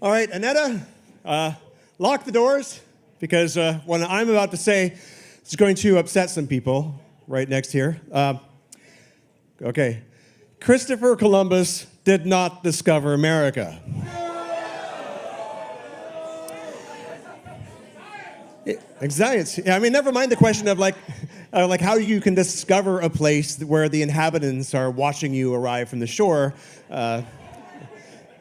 All right, Annetta, lock the doors, because what I'm about to say is going to upset some people right next here. Okay. Christopher Columbus did not discover America. Exactly. I mean, never mind the question of like how you can discover a place where the inhabitants are watching you arrive from the shore.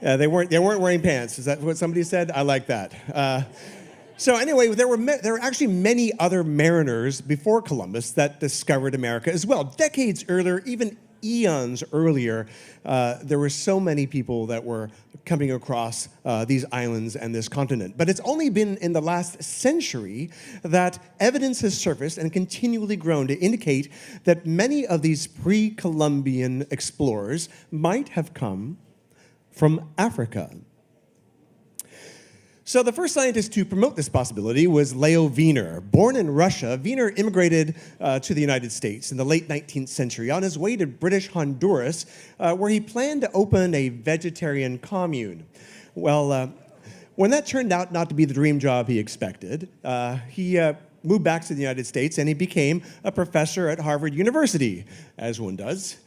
They weren't wearing pants. Is that what somebody said? I like that. So anyway, there were actually many other mariners before Columbus that discovered America as well. Decades earlier, even eons earlier, there were so many people that were coming across these islands and this continent. But it's only been in the last century that evidence has surfaced and continually grown to indicate that many of these pre-Columbian explorers might have come from Africa. So the first scientist to promote this possibility was Leo Wiener. Born in Russia, Wiener immigrated to the United States in the late 19th century on his way to British Honduras, where he planned to open a vegetarian commune. Well, when that turned out not to be the dream job he expected, he moved back to the United States and he became a professor at Harvard University, as one does.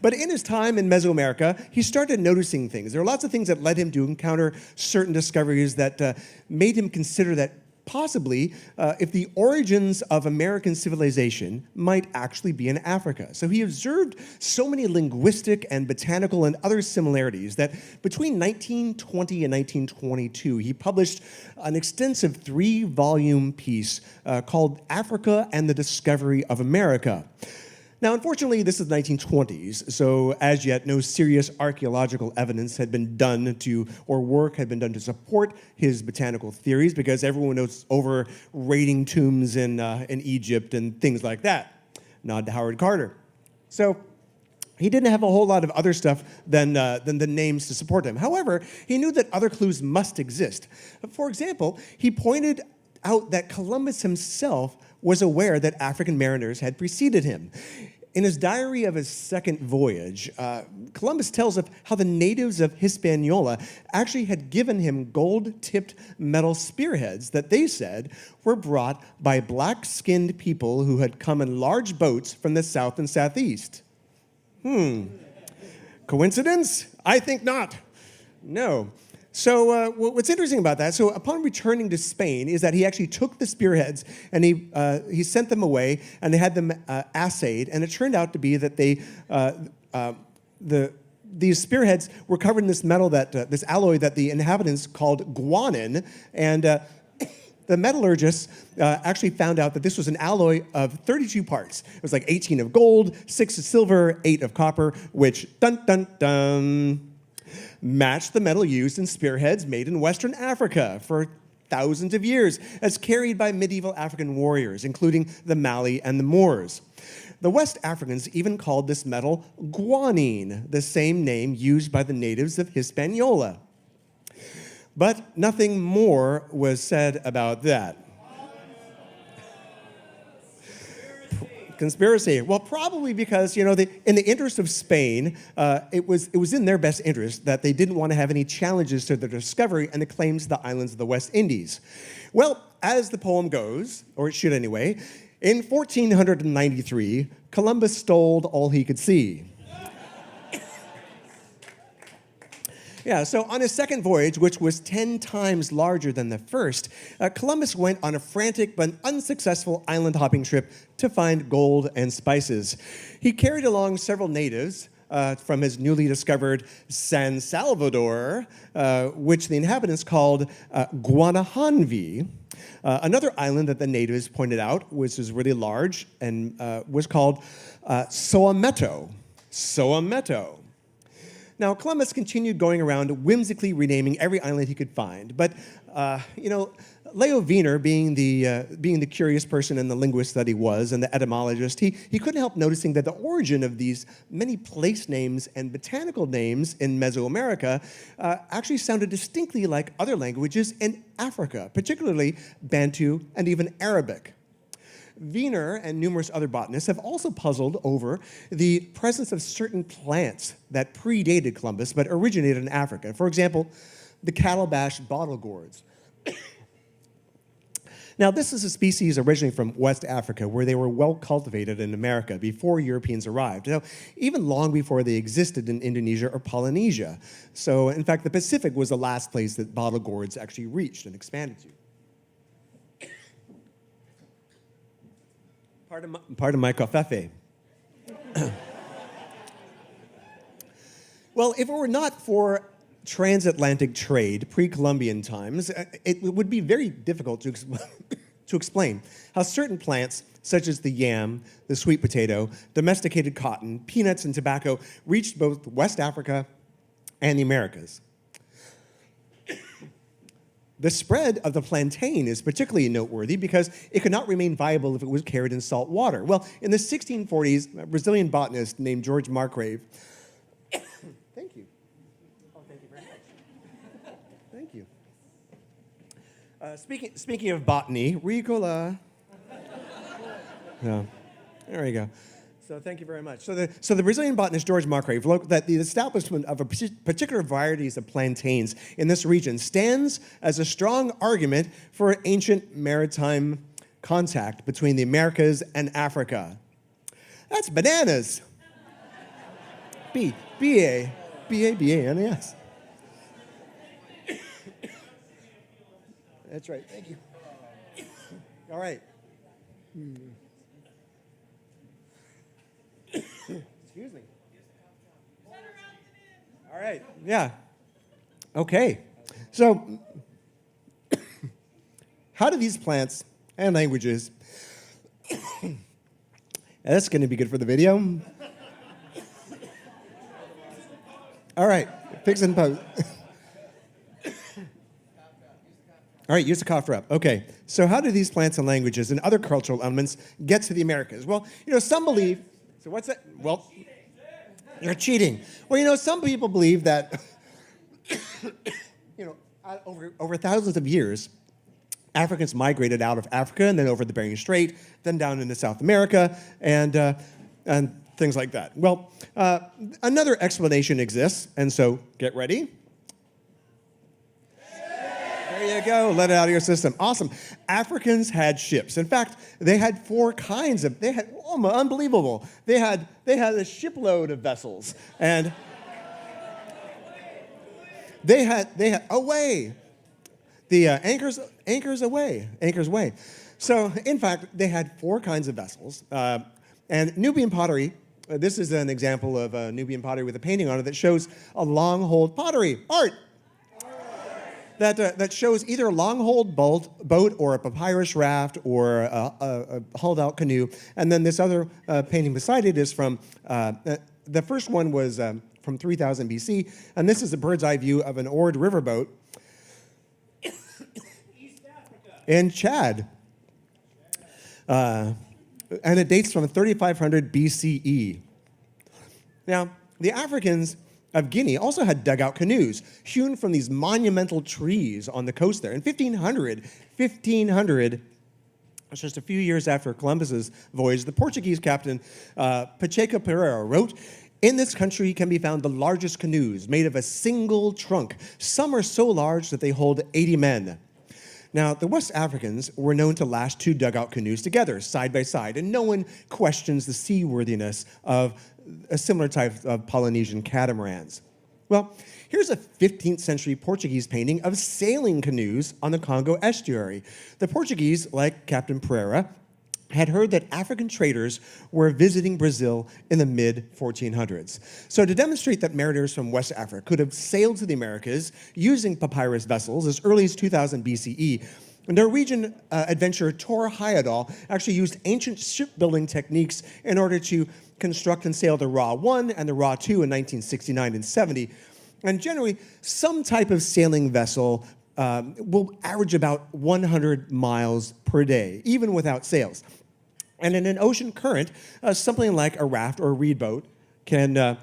But in his time in Mesoamerica, he started noticing things. There are lots of things that led him to encounter certain discoveries that made him consider that possibly if the origins of American civilization might actually be in Africa. So he observed so many linguistic and botanical and other similarities that between 1920 and 1922, he published an extensive 3-volume piece called Africa and the Discovery of America. Now, unfortunately, this is the 1920s, so as yet, no serious archaeological evidence had been done or work had been done to support his botanical theories, because everyone was over raiding tombs in Egypt and things like that. Nod to Howard Carter. So he didn't have a whole lot of other stuff than the names to support him. However, he knew that other clues must exist. For example, he pointed out that Columbus himself was aware that African mariners had preceded him. In his diary of his second voyage, Columbus tells of how the natives of Hispaniola actually had given him gold-tipped metal spearheads that they said were brought by black-skinned people who had come in large boats from the south and southeast. Coincidence? I think not. No. So what's interesting about that, so upon returning to Spain, is that he actually took the spearheads and he sent them away and they had them assayed, and it turned out to be that these spearheads were covered in this metal, this alloy that the inhabitants called guanin, and the metallurgists actually found out that this was an alloy of 32 parts. It was like 18 of gold, 6 of silver, 8 of copper, which, dun, dun, dun, matched the metal used in spearheads made in Western Africa for thousands of years, as carried by medieval African warriors, including the Mali and the Moors. The West Africans even called this metal guanine, the same name used by the natives of Hispaniola. But nothing more was said about that. Conspiracy. Well, probably because, in the interest of Spain, it was in their best interest that they didn't want to have any challenges to their discovery and the claims to the islands of the West Indies. Well, as the poem goes, or it should anyway, in 1493, Columbus stole all he could see. Yeah, so on his second voyage, which was 10 times larger than the first, Columbus went on a frantic but unsuccessful island hopping trip to find gold and spices. He carried along several natives from his newly discovered San Salvador, which the inhabitants called Guanahanvi. Another island that the natives pointed out was really large and was called Soameto. Soameto. Now, Columbus continued going around whimsically renaming every island he could find. But, Leo Wiener, being the curious person and the linguist that he was and the etymologist, he couldn't help noticing that the origin of these many place names and botanical names in Mesoamerica actually sounded distinctly like other languages in Africa, particularly Bantu and even Arabic. Wiener and numerous other botanists have also puzzled over the presence of certain plants that predated Columbus but originated in Africa. For example, the calabash bottle gourds. Now, this is a species originally from West Africa, where they were well cultivated in America before Europeans arrived, even long before they existed in Indonesia or Polynesia. So, in fact, the Pacific was the last place that bottle gourds actually reached and expanded to. Pardon my covfefe. Well, if it were not for transatlantic trade, pre-Columbian times, it would be very difficult to explain how certain plants, such as the yam, the sweet potato, domesticated cotton, peanuts, and tobacco, reached both West Africa and the Americas. The spread of the plantain is particularly noteworthy because it could not remain viable if it was carried in salt water. Well, in the 1640s, a Brazilian botanist named George Margrave. Thank you. Thank you. Speaking of botany, Ricola. Yeah, there we go. So thank you very much. So the Brazilian botanist George Margrave wrote that the establishment of a particular varieties of plantains in this region stands as a strong argument for ancient maritime contact between the Americas and Africa. That's bananas. B-A-B-A-N-A-S. That's right. Thank you. All right. Excuse me. All right. Yeah. Okay. So, how do these plants and languages? That's going to be good for the video. All right. Fix and pose. All right, use the cough drop. Okay, so how do these plants and languages and other cultural elements get to the Americas? Well, some believe, so what's that? Well, you're cheating. Well, some people believe that, over thousands of years, Africans migrated out of Africa and then over the Bering Strait, then down into South America, and things like that. Well, another explanation exists, and so get ready. There you go. Let it out of your system. Awesome. Africans had ships. In fact, they had four kinds of. They had unbelievable. They had a shipload of vessels, and they had away. The anchors way. So in fact, they had four kinds of vessels, and Nubian pottery. This is an example of Nubian pottery with a painting on it that shows a long-hold pottery art. That shows either a long-hold boat or a papyrus raft or a hauled-out canoe. And then this other painting beside it is from, the first one was from 3000 BC, and this is a bird's-eye view of an oared riverboat in Chad. And it dates from 3500 BCE. Now, the Africans of Guinea also had dugout canoes hewn from these monumental trees on the coast there. In 1500, it's just a few years after Columbus's voyage, the Portuguese captain Pacheco Pereira wrote, "In this country can be found the largest canoes made of a single trunk. Some are so large that they hold 80 men." Now, the West Africans were known to lash two dugout canoes together, side by side, and no one questions the seaworthiness of a similar type of Polynesian catamarans. Well, here's a 15th century Portuguese painting of sailing canoes on the Congo estuary. The Portuguese, like Captain Pereira, had heard that African traders were visiting Brazil in the mid-1400s. So to demonstrate that mariners from West Africa could have sailed to the Americas using papyrus vessels as early as 2000 BCE, Norwegian adventurer Tor Heyerdahl actually used ancient shipbuilding techniques in order to construct and sail the Ra 1 and the Ra 2 in 1969 and 70. And generally, some type of sailing vessel will average about 100 miles per day, even without sails. And in an ocean current, something like a raft or a reed boat can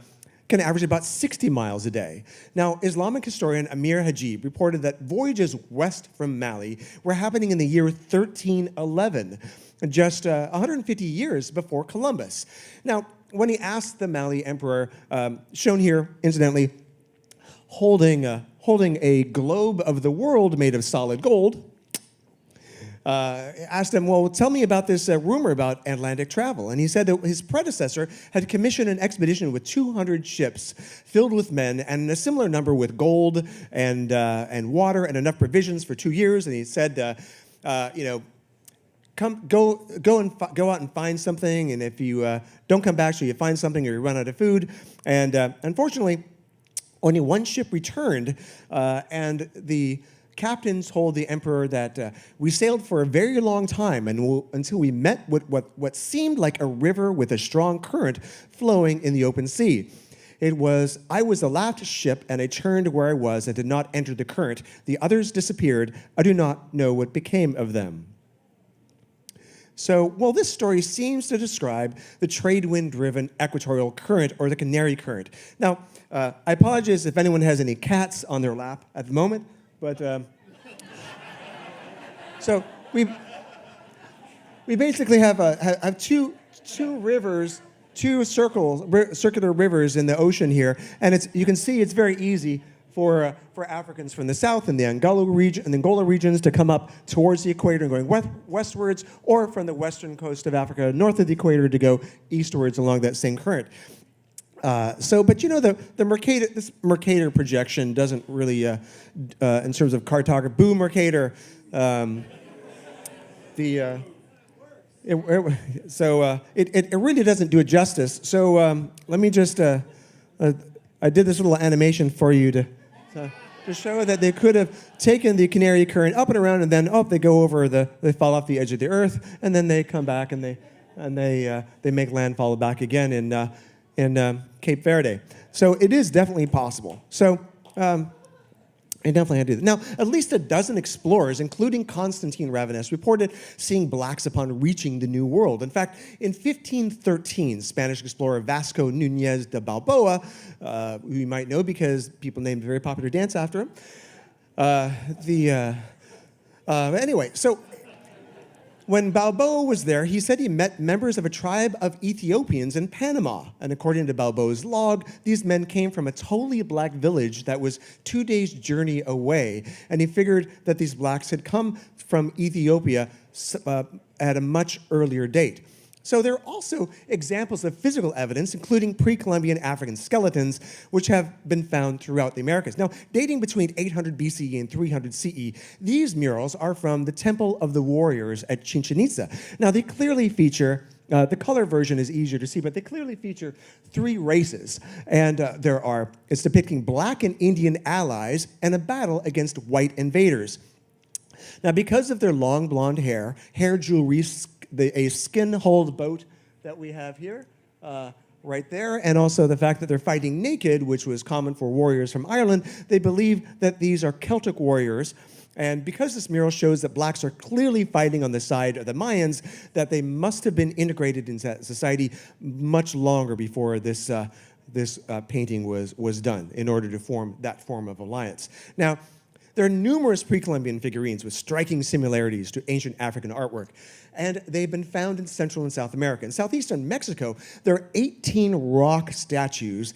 can average about 60 miles a day. Now, Islamic historian Amir Hajib reported that voyages west from Mali were happening in the year 1311, just 150 years before Columbus. Now, when he asked the Mali emperor, shown here, incidentally, holding a globe of the world made of solid gold, asked him, well, tell me about this rumor about Atlantic travel. And he said that his predecessor had commissioned an expedition with 200 ships filled with men and a similar number with gold and water and enough provisions for 2 years. And he said, go out and find something. And if you don't come back, so you find something or you run out of food. And unfortunately, only one ship returned, and the captain told the emperor that we sailed for a very long time until we met with what seemed like a river with a strong current flowing in the open sea. I was the last ship, and I turned where I was and did not enter the current. The others disappeared. I do not know what became of them. So, well, this story seems to describe the trade wind-driven equatorial current, or the Canary Current. Now, I apologize if anyone has any cats on their lap at the moment, but so we basically have two rivers, two circular rivers in the ocean here, and you can see it's very easy for Africans from the south and the Angola regions to come up towards the equator and going westwards, or from the western coast of Africa north of the equator to go eastwards along that same current. But you know, this Mercator projection doesn't really, in terms of cartography, boo Mercator. It really doesn't do it justice. So let me just, I did this little animation for you to show that they could have taken the Canary Current up and around, and then they go over they fall off the edge of the earth, and then they come back and they make landfall back again in Cape Verde. So it is definitely possible. So I definitely had to do that. Now, at least a dozen explorers, including Constantine Ravenous, reported seeing blacks upon reaching the New World. In fact, in 1513, Spanish explorer Vasco Núñez de Balboa, who you might know because people named a very popular dance after him. Anyway, so when Balboa was there, he said he met members of a tribe of Ethiopians in Panama. And according to Balboa's log, these men came from a totally black village that was 2 days' journey away. And he figured that these blacks had come from Ethiopia at a much earlier date. So there are also examples of physical evidence, including pre-Columbian African skeletons, which have been found throughout the Americas. Now, dating between 800 BCE and 300 CE, these murals are from the Temple of the Warriors at Chichen Itza. Now, they clearly feature, the color version is easier to see, but they clearly feature 3 races. And it's depicting black and Indian allies and a battle against white invaders. Now, because of their long blonde hair jewelry, a skin-hulled boat that we have here, right there, and also the fact that they're fighting naked, which was common for warriors from Ireland, they believe that these are Celtic warriors. And because this mural shows that blacks are clearly fighting on the side of the Mayans, that they must have been integrated into society much longer before this painting was done in order to form that form of alliance. Now, there are numerous pre-Columbian figurines with striking similarities to ancient African artwork, and they've been found in Central and South America. In southeastern Mexico, there are 18 rock statues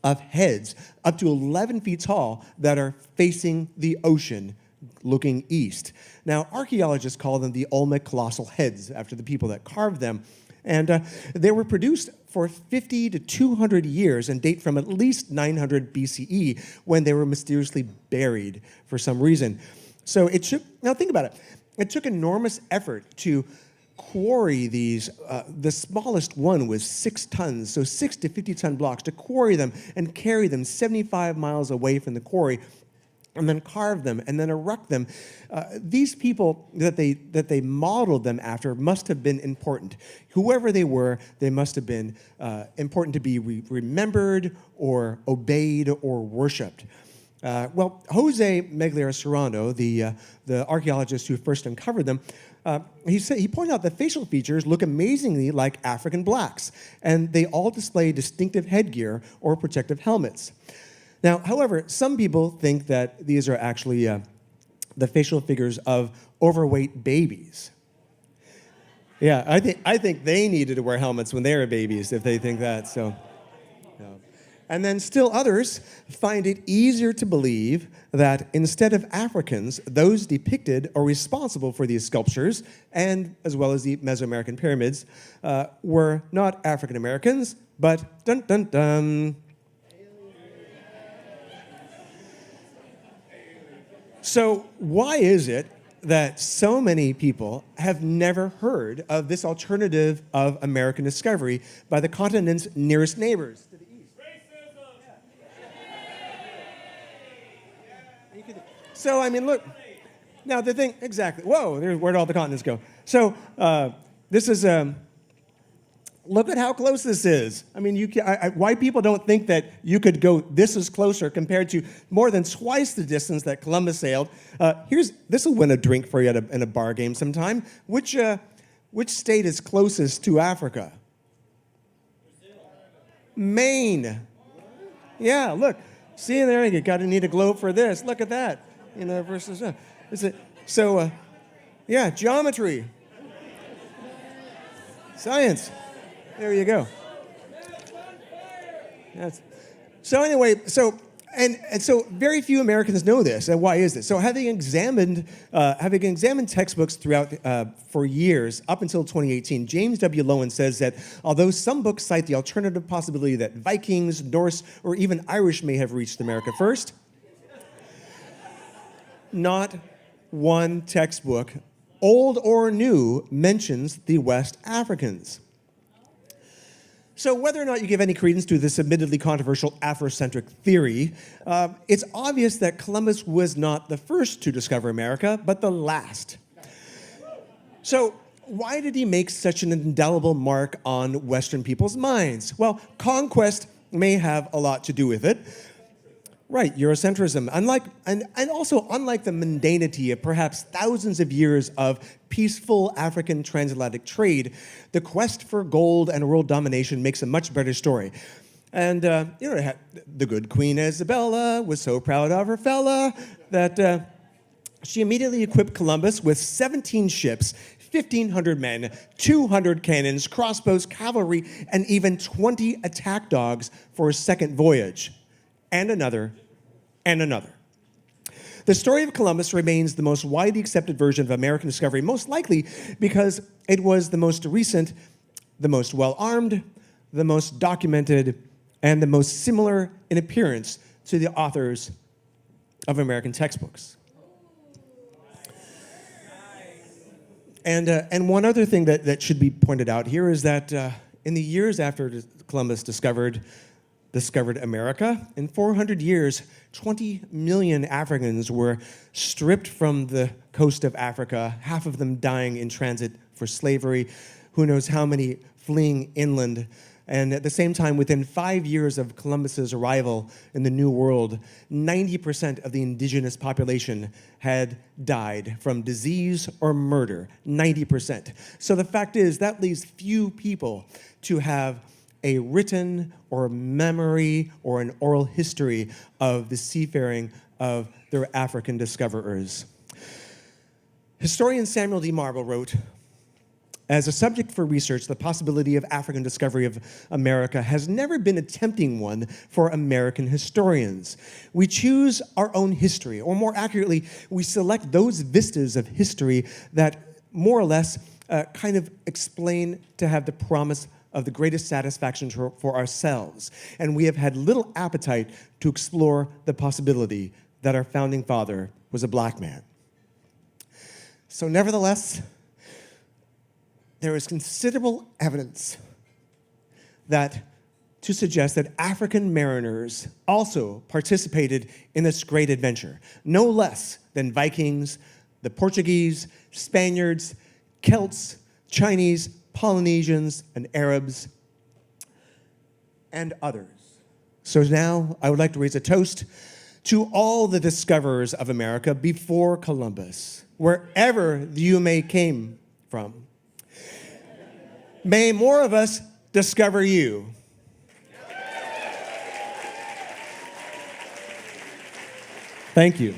of heads up to 11 feet tall that are facing the ocean, looking east. Now, archaeologists call them the Olmec colossal heads, after the people that carved them. And they were produced for 50 to 200 years and date from at least 900 BCE, when they were mysteriously buried for some reason. So now think about it. It took enormous effort to quarry these. The smallest one was 6 tons, so 6 to 50-ton blocks, to quarry them and carry them 75 miles away from the quarry, and then carve them, and then erect them. These people that they modeled them after must have been important. Whoever they were, they must have been important to be remembered or obeyed or worshipped. Jose Megliar Serrano, the archaeologist who first uncovered them, He pointed out that facial features look amazingly like African blacks, and they all display distinctive headgear or protective helmets. Now, however, some people think that these are actually the facial figures of overweight babies. Yeah, I think they needed to wear helmets when they were babies if they think that. So. And then still others find it easier to believe that instead of Africans, those depicted or responsible for these sculptures, and as well as the Mesoamerican pyramids, were not African Americans, but dun dun dun. So why is it that so many people have never heard of this alternative of American discovery by the continent's nearest neighbors? So, I mean, look, now the thing, exactly, whoa, where'd all the continents go? So, this is, look at how close this is. I mean, white people don't think that you could go this is closer compared to more than twice the distance that Columbus sailed. This will win a drink for you in a bar game sometime. Which state is closest to Africa? Maine. Yeah, look, see there, you need a globe for this. Look at that. Versus yeah, geometry, science. There you go. So anyway, so very few Americans know this. And why is this? So having examined textbooks throughout for years up until 2018, James W. Lowen says that although some books cite the alternative possibility that Vikings, Norse, or even Irish may have reached America first, not one textbook, old or new, mentions the West Africans. So whether or not you give any credence to this admittedly controversial Afrocentric theory, it's obvious that Columbus was not the first to discover America, but the last. So why did he make such an indelible mark on Western people's minds? Well, conquest may have a lot to do with it. Right, Eurocentrism. And also unlike the mundanity of perhaps thousands of years of peaceful African transatlantic trade, the quest for gold and world domination makes a much better story. And, the good Queen Isabella was so proud of her fella that she immediately equipped Columbus with 17 ships, 1,500 men, 200 cannons, crossbows, cavalry, and even 20 attack dogs for a second voyage. And another, and another. The story of Columbus remains the most widely accepted version of American discovery, most likely because it was the most recent, the most well-armed, the most documented, and the most similar in appearance to the authors of American textbooks. And one other thing that should be pointed out here is that in the years after Columbus discovered America, in 400 years, 20 million Africans were stripped from the coast of Africa, half of them dying in transit for slavery, who knows how many fleeing inland. And at the same time, within 5 years of Columbus's arrival in the New World, 90% of the indigenous population had died from disease or murder, 90%. So the fact is, that leaves few people to have a written or memory or an oral history of the seafaring of their African discoverers. Historian Samuel D. Marble wrote, as a subject for research, the possibility of African discovery of America has never been a tempting one for American historians. We choose our own history, or more accurately, we select those vistas of history that more or less kind of explain to have the promise of the greatest satisfaction for ourselves. And we have had little appetite to explore the possibility that our founding father was a black man. So nevertheless, there is considerable evidence to suggest that African mariners also participated in this great adventure, no less than Vikings, the Portuguese, Spaniards, Celts, Chinese, Polynesians, and Arabs, and others. So now I would like to raise a toast to all the discoverers of America before Columbus, wherever you may came from. May more of us discover you. Thank you.